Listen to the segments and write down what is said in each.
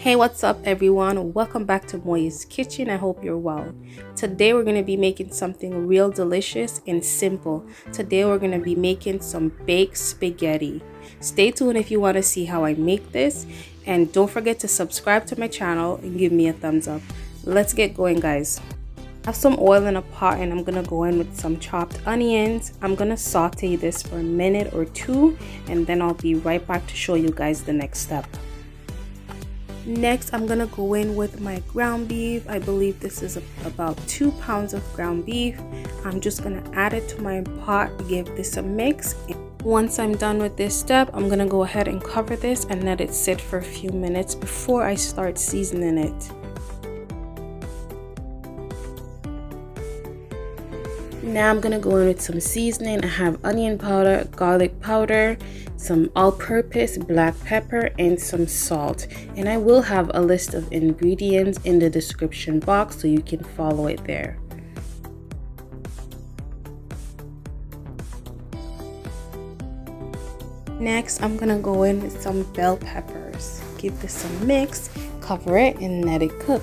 Hey, what's up everyone? Welcome back to Moya's Kitchen. I hope you're well. Today we're going to be making something real delicious and simple. Today we're going to be making some baked spaghetti. Stay tuned if you want to see how I make this, and don't forget to subscribe to my channel and give me a thumbs up. Let's get going, guys. I have some oil in a pot and I'm going to go in with some chopped onions. I'm going to saute this for a minute or two and then I'll be right back to show you guys the next step. Next, I'm gonna go in with my ground beef. I believe this is about 2 pounds of ground beef. I'm just gonna add it to my pot, give this a mix. Once I'm done with this step, I'm gonna go ahead and cover this and let it sit for a few minutes before I start seasoning it. Now I'm gonna go in with some seasoning. I have onion powder, garlic powder, some all-purpose black pepper, and some salt. And I will have a list of ingredients in the description box so you can follow it there. Next, I'm gonna go in with some bell peppers. Give this a mix, cover it, and let it cook.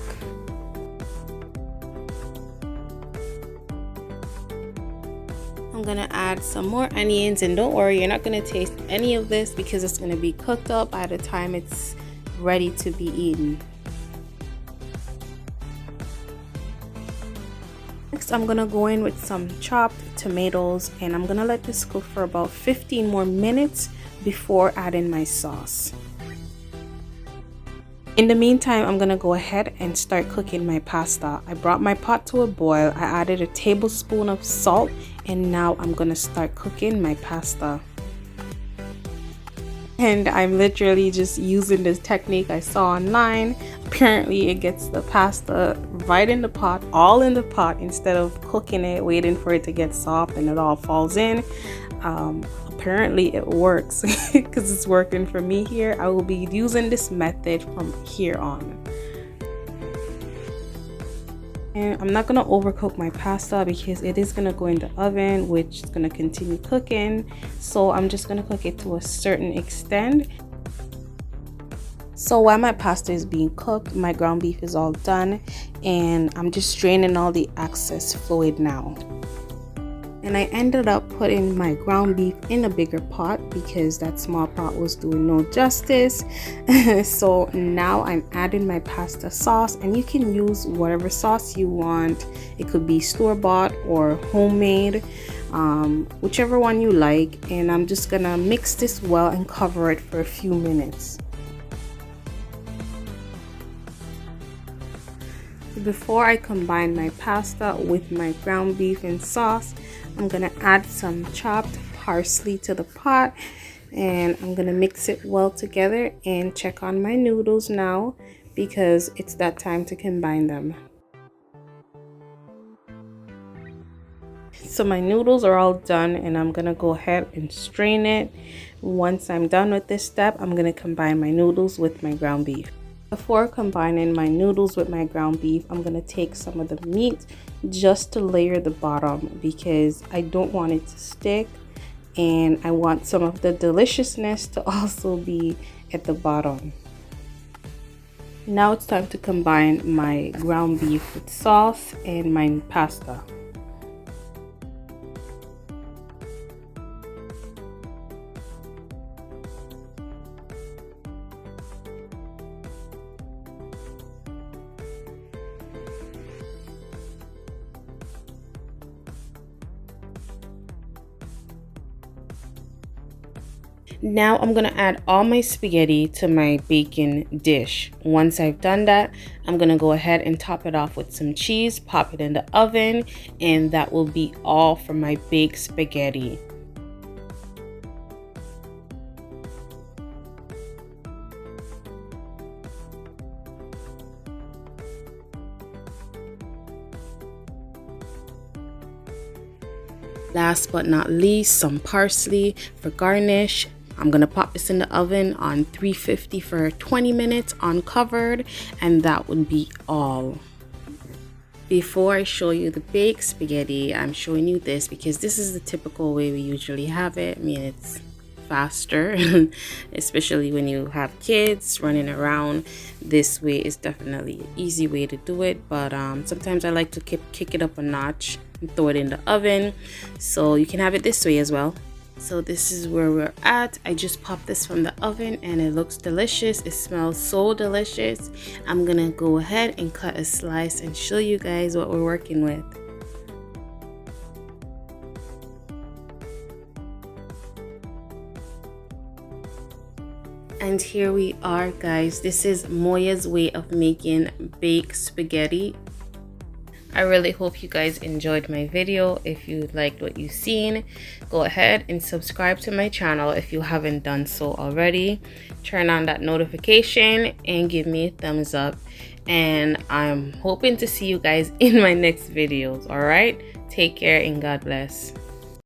I'm gonna add some more onions, and don't worry, you're not gonna taste any of this because it's gonna be cooked up by the time it's ready to be eaten. Next, I'm gonna go in with some chopped tomatoes and I'm gonna let this cook for about 15 more minutes before adding my sauce. In the meantime, I'm gonna go ahead and start cooking my pasta. I brought my pot to a boil. I added a tablespoon of salt and now I'm gonna start cooking my pasta. And I'm literally just using this technique I saw online. Apparently it gets the pasta right in the pot, all in the pot, instead of cooking it, waiting for it to get soft and it all falls in. Apparently it works because it's working for me here. I will be using this method from here on. And I'm not going to overcook my pasta because it is going to go in the oven, which is going to continue cooking. So I'm just going to cook it to a certain extent. So while my pasta is being cooked, my ground beef is all done and I'm just straining all the excess fluid now. And I ended up putting my ground beef in a bigger pot because that small pot was doing no justice. So now I'm adding my pasta sauce, and you can use whatever sauce you want. It could be store-bought or homemade, whichever one you like. And I'm just gonna mix this well and cover it for a few minutes. Before I combine my pasta with my ground beef and sauce, I'm gonna add some chopped parsley to the pot and I'm gonna mix it well together and check on my noodles now because it's that time to combine them. So my noodles are all done and I'm gonna go ahead and strain it. Once I'm done with this step, I'm gonna combine my noodles with my ground beef. Before combining my noodles with my ground beef, I'm going to take some of the meat just to layer the bottom because I don't want it to stick and I want some of the deliciousness to also be at the bottom. Now it's time to combine my ground beef with sauce and my pasta. Now I'm gonna add all my spaghetti to my bacon dish. Once I've done that, I'm gonna go ahead and top it off with some cheese, pop it in the oven, and that will be all for my baked spaghetti. Last but not least, some parsley for garnish. I'm gonna pop this in the oven on 350 for 20 minutes uncovered, and that would be all. Before I show you the baked spaghetti, I'm showing you this because this is the typical way we usually have it. I mean, it's faster, especially when you have kids running around. This way is definitely an easy way to do it, but sometimes I like to kick it up a notch and throw it in the oven, so you can have it this way as well. So this is where we're at. I just popped this from the oven and it looks delicious. It smells so delicious. I'm gonna go ahead and cut a slice and show you guys what we're working with. And here we are, guys. This is Moya's way of making baked spaghetti. I really hope you guys enjoyed my video. If you liked what you've seen, go ahead and subscribe to my channel if you haven't done so already. Turn on that notification and give me a thumbs up. And I'm hoping to see you guys in my next videos. All right, take care and God bless.